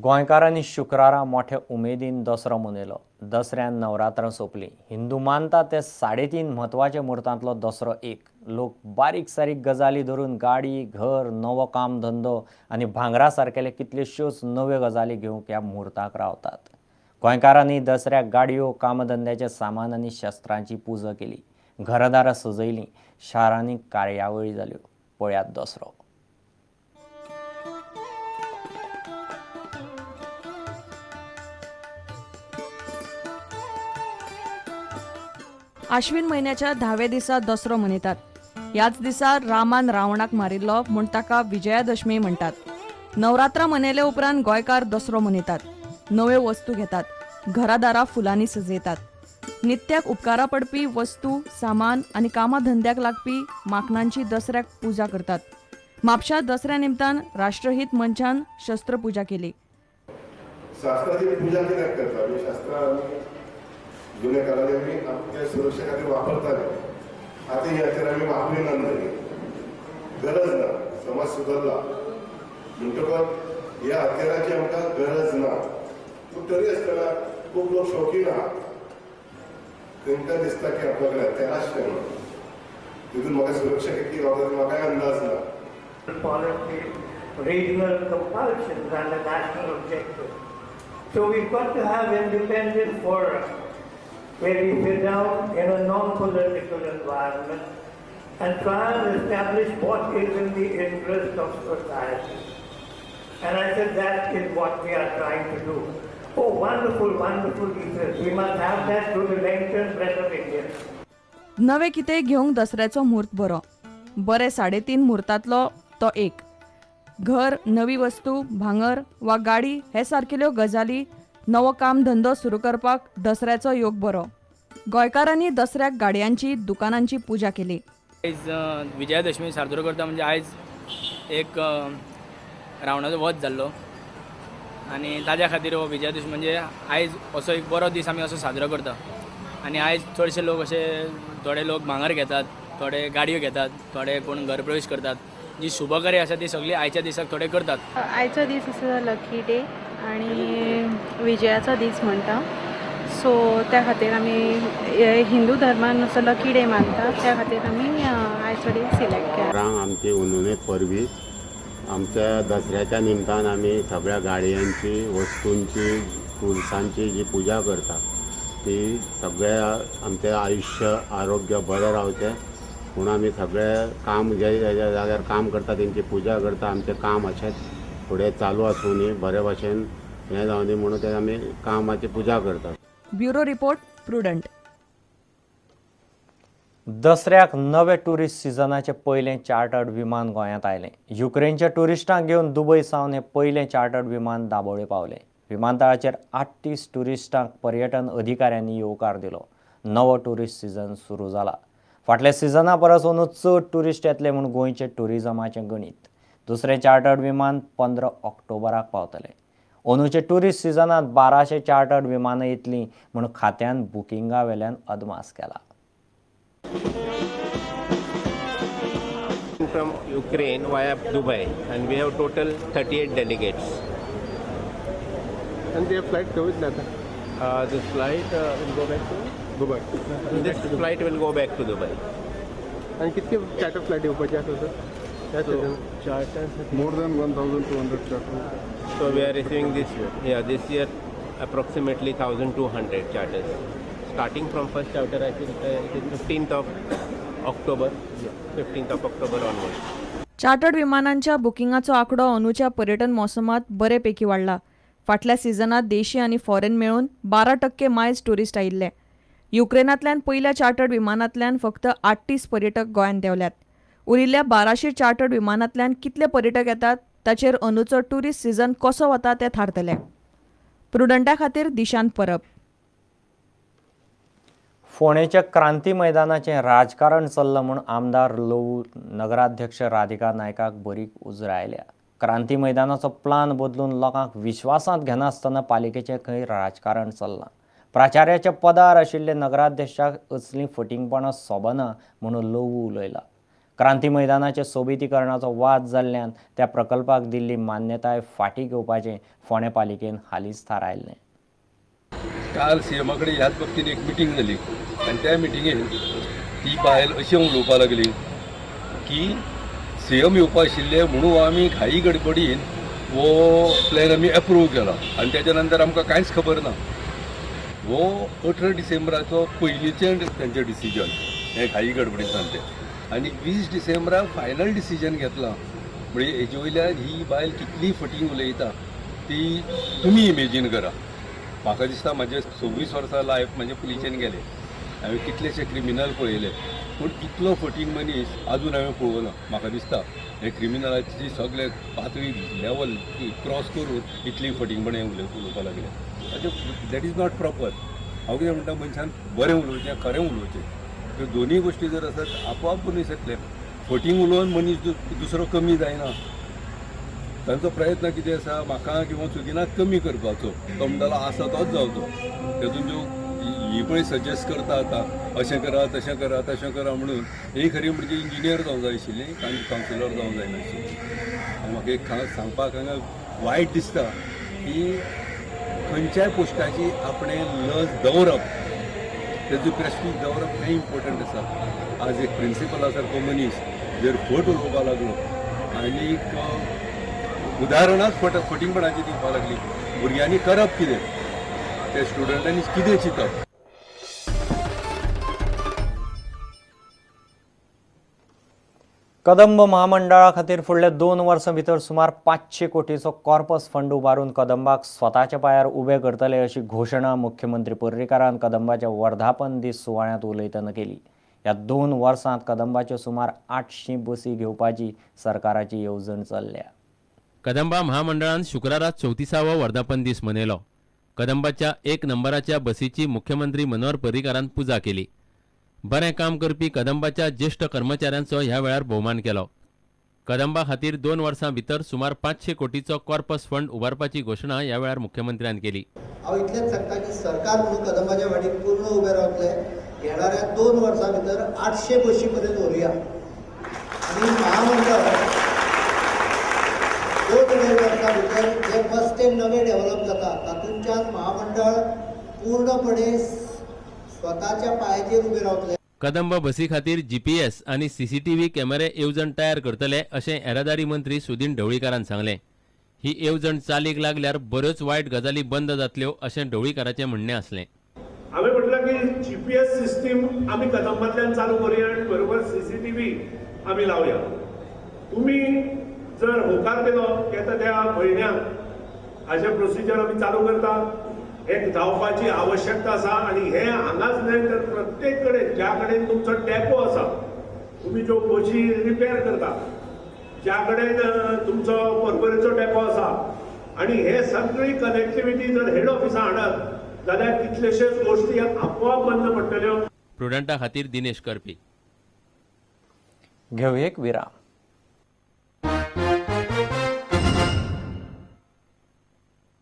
गोंयकारांनी शुक्रारा मोठ्या उमेदीन दसरो मनयलो. दसऱ्यान नवरात्रां सोंपलीं. हिंदू मानता ते 3.5 म्हत्वाच्या मुहूर्तांतलो दसरो एक. लोक बारीक सारीक गजाली धरून गाडी, घर, नवो काम धंदो आनी भांगरा सारकेले कितल्योश्योच नव्यो गजाली घेवंक ह्या मुहूर्ताक रावतात. गोंयकारांनी दसऱ्याक गाडयो, कामधंद्याचें सामान आनी शस्त्रांची पुजा केली. घरदारां सजयलीं. शारांनी कार्यावळी जाल्यो. पळयात दसरो. आश्विन महिन्याच्या 10व्या दिसा दसरो मनयतात. ह्याच दिसा रामान रावणाक मारिल्लो म्हूण ताका विजयादशमी म्हणटात. नवरात्रां मनयले उपरांत गोंयकार दसरो मनयतात. नव्यो वस्तू घेतात. घरादारां फुलांनी सजयतात. नित्याक उपकारा पडपी वस्तू, सामान आनी कामाधंद्याक लागपी माखणांची दसऱ्याक पुजा करतात. म्हापशा दसऱ्या निमतान राष्ट्रहित मंचान शस्त्रपुजा केली. शास्त्राची पूजा कित्याक करता? शास्त्रां जुन्या काळात आमी आपल्या सुरक्षे खातीर वापरताले. आतां ही हाचेर आमी वापरिना जाली. गरज ना. समाज सुदरला म्हणटकच ह्या हत्याराची आमकां गरज ना. पूण तरी आसतना खूब लोक शौकीन आहा. तांकां दिसता की आपल्या कडेन हत्यार आसचें म्हणून. तितून म्हाका सुरक्षा कितली गावता म्हाकाय अंदाज ना. Politics, regional compulsions and the national objective. So we've got to have independent forums where we sit down in a non-political environment and try and establish what is in the interest of society. And I said that is what we are trying to do. Oh, wonderful, wonderful, he says. We must have that to the length and breadth of India. नवे कितेंय घेवंक दसऱ्याचो मुहूर्त बरो. बरे 3.5 मुहूर्तांतलो तो एक. घर, नवी वस्तू, भांगर वा गाडी हे सारकेल्यो गजाली, नवो काम धंदो सुरू करपाक दसऱ्याचो योग बरो. गोंयकारांनी दसऱ्याक गाडयांची, दुकानांची पुजा केली. आयज विजयादशमी साजरो करता म्हणजे आयज एक रावणाचो वध जाल्लो आनी ताज्या खातीर हो विजयादशमी म्हणजे आयज असो एक बरो दीस आमी असो साजरो करता. आनी आयज चडशे लोक अशे थोडे लोक भांगर घेतात, थोडे गाडयो घेतात, थोडे कोण घरप्रवेश करतात. जी शुभकार्य आसा ती सगळी आयच्या दिसाक थोडे करतात. आयचो दीस आसा लकी डे आनी विजयाचो दीस म्हणटा. सो त्या खातीर आमी हिंदू धर्मान असो लकी डे मानता. त्या खातीर आमी आयचो डे सिलेक्ट केला. आमची उन्नत परबी आमच्या दसऱ्याच्या निमतान आमी सगळ्या गाडयांची, वस्तूंची, फुलसांची जी पुजा करता ती सगळ्या आमचें आयुश्य आरोग्य बरें रावचें म्हणून आमी सगळे काम जे जाग्यार काम करता तेंची पुजा करता. आमचें काम अशेंच फुडें चालू आसूं न्ही, बरे भाशेन हें जावं न्ही म्हणून ते आमी कामाची पुजा करतात. Bureau report, prudent. दसऱ्याक नवे टुरिस्ट सिजनाचें पयलें चार्टर्ड विमान गोंयांत आयलें. युक्रेनच्या टुरिस्टांक घेवन दुबय सावन हें पयलें चार्टर्ड विमान दाबोळे पावलें. विमानतळाचेर 38 टुरिस्टांक पर्यटन अधिकाऱ्यांनी येवकार दिलो. नवो टुरिस्ट सिजन सुरू जाला. फाटल्या सिजना परस अंदू चड टुरिस्ट येतले म्हूण गोंयचे टुरिजमाचें गणीत. दुसरें चार्टर्ड विमान 15 ऑक्टोबराक पावतलें. अंदूचे टुरिस्ट सिजनांत 1200 चार्टर्ड विमानां येतलीं म्हूण खात्यान बुकिंगा वेल्यान अदमास केला. From Ukraine via Dubai, and we have total 38 delegates. And their flight goes now. This flight will go back to Dubai. This flight will go back to Dubai. आणि कितके चार्टर फ्लाईट येवपाचे आसा sir? Charters. More than 1,200 charter. So we are receiving this year approximately 1,200 charters. Starting from first charter, I think it is 15th of October. 15th of October onwards. Chartered विमानांच्या बुकिंगाचो आंकडो अंदूच्या पर्यटन मोसमात बरेपैकी वाडला. फाटल्या सिजनात देशी आनी फॉरेन मेळून 12% मायज टुरिस्ट आयिल्ले. युक्रेनांतल्यान पयल्या चार्टर्ड विमानांतल्यान फक्त 38 पर्यटक गोंयांत देंवल्यात. उरिल्ल्या 1200 चार्टर्ड विमानांतल्यान कितले पर्यटक येतात ताचेर अंदूचो टुरिस्ट सिजन कसो वता तें थारतलें. प्रुडंटा खातीर दिशांत परब. फोंडेच्या क्रांती मैदानाचें राजकारण चल्लां म्हूण आमदार लवू नगराध्यक्ष राधिका नायकाक बरी उजराय आयल्या. क्रांती मैदानाचो प्लान बदलून लोकांक विश्वासांत घेनासतना पालिकेचें खंय राजकारण चल्लां. प्राचार्याच्या पदार आशिल्ले नगराध्यक्षाक असलीं फटिंगपणां सोबना म्हणून लवू उलयला. क्रांती मैदानाचे सोबीतीकरणाचो वाद जाल्ल्यान त्या प्रकल्पाक दिल्ली मान्यताय फाटी घेवपाचें फोंडें पालिकेन हालींच थारायल्लें. काल सीएमा कडेन ह्याच बाबतींत एक मिटींग जाली आनी त्या मिटिंगेन ती बायल अशें उलोवपाक लागली की सीएम येवपा आशिल्ले म्हणून आमी घाई गडबडीन वो प्लॅन आमी एप्रूव केला आनी तेच्या नंतर आमकां कांयच खबर ना. वो 18 डिसेंबराचो पयलींचें तेंचें डिसिजन हें घाई गडबडीन सांगलें आनी 20 डिसेंबराक फायनल डिसिजन घेतलां. म्हणजे हेजे वयल्यान ही बायल कितली फटींग उलयता ती तुमी इमेजीन करा. म्हाका दिसता म्हाजे 26 वर्सां लायफ म्हणजे पुलिशेन गेले, हांवें कितलेशे क्रिमिनल पळयले, पूण इतलो फटींग मनीस आजून हांवें पळोवना. म्हाका दिसता हे क्रिमिनलाची सगळे पातळी लेवल क्रॉस करून इतली फटींगपणे उलोवपाक लागले. That is not proper. हांव कितें म्हणटा, मनशान बरें उलोवचें, खरें उलोवचें. ह्यो दोनूय गोश्टी जर आसत आपोआप मनीस येतले. फटींग उलोवन मनीस दुसरो कमी जायना. तांचो प्रयत्न कितें आसा, म्हाका किंवा चुकीनाक कमी करपाचो. तो म्हणटालो आसा तोच जावचो. तेतून ज्यो ही पळय सजेस्ट करता आतां अशें करा, तशें करा, तशें करा म्हणून, ही खरी म्हणजे इंजिनियर जावंक जाय आशिल्ली, कावन्सिलर जावंक जायनाशिल्ली. आनी म्हाका एक सांगपाक हांगा वायट दिसता की खंयच्याय पोस्टाची आपणें लज दवरप, तेजो प्रेस्टीज दवरप हें इम्पॉर्टंट आसा. आज एक प्रिंसिपला सारको मनीस जर फट उलोवपाक लागलो आनीक उदाहरणांच फटींगपणाची दिवपाक लागली, भुरग्यांनी करप कितें, त्या स्टुडंटांनी कितें चिंतप. कदंब महामंडळा खातीर फुडल्या 2 वर्सां भितर सुमार 500 कोटीचो कॉर्पस फंड उबारून कदंबाक स्वताच्या पांयार उबें करतले अशी घोशणा मुख्यमंत्री पर्रीकारान कदंबाच्या वर्धापन दीस सुवाळ्यांत उलयतना केली. ह्या 2 वर्सांत कदंबाच्यो सुमार 800 बसी घेवपाची सरकाराची येवजण चल्ल्या. कदंबा महामंडळान शुक्राराक 34वो वर्धापन दीस मनयलो. कदंबाच्या 1 नंबराच्या बसीची मुख्यमंत्री मनोहर पर्रीकारान पुजा केली. बरें काम करपी कदंबाच्या ज्येष्ठ कर्मचाऱ्यांचो ह्या वेळार भोवमान केलो. कदंबा खातीर 2 वर्सां भितर सुमार 500 कोटीचो कॉर्पस फंड उबारपाची घोशणा ह्या वेळार मुख्यमंत्र्यान केली. हांव इतलेंच सांगता की सरकार म्हणून कदंबाच्या वाडीक पूर्ण उबें रावतले. येणाऱ्या 2 वर्सां भितर 800 बशी पर्यंत व्हरुया आनी महामंडळ 2-2.5 वर्सां भितर जे बस स्टँड नवे डेव्हलप जाता तातूंतल्यान महामंडळ पूर्णपणे स्वताच्या पांयाचेर उबें रावतले. कदंब बसी खातीर जीपीएस आनी सीसीटीव्ही कॅमेरे येवजण तयार करतले अशें येरादारी मंत्री सुदीन ढवळीकारान सांगलें. ही येवजण चालीक लागल्यार बऱ्योच वायट गजाली बंद जातल्यो अशें ढवळीकाराचें म्हणणें आसलें. हांवें म्हटलं की जीपीएस सिस्टीम आमी कदंबांतल्यान चालू करुया आनी बरोबर सीसीटीव्ही आमी लावया. तुमी जर होकार दिलो येता त्या म्हयन्याक हाचे प्रोसिजर आमी चालू करता. एक जावपाची आवश्यकता आसा आनी हे हांगाच न्हय तर प्रत्येक कडेन ज्या कडेन तुमचो डेपो आसा, तुमी ज्यो बशी रिपेर करता, ज्या कडेन तुमचो पर्वरीचो डेपो आसा, आनी हे सगळी कनेक्टिविटी जर हेड ऑफिसां हाडत जाल्यार कितलेशेच गोश्टी आपोआप बंद पडटल्यो. प्रुडंटा खातीर दिनेश करपी. घेऊ एक विराम.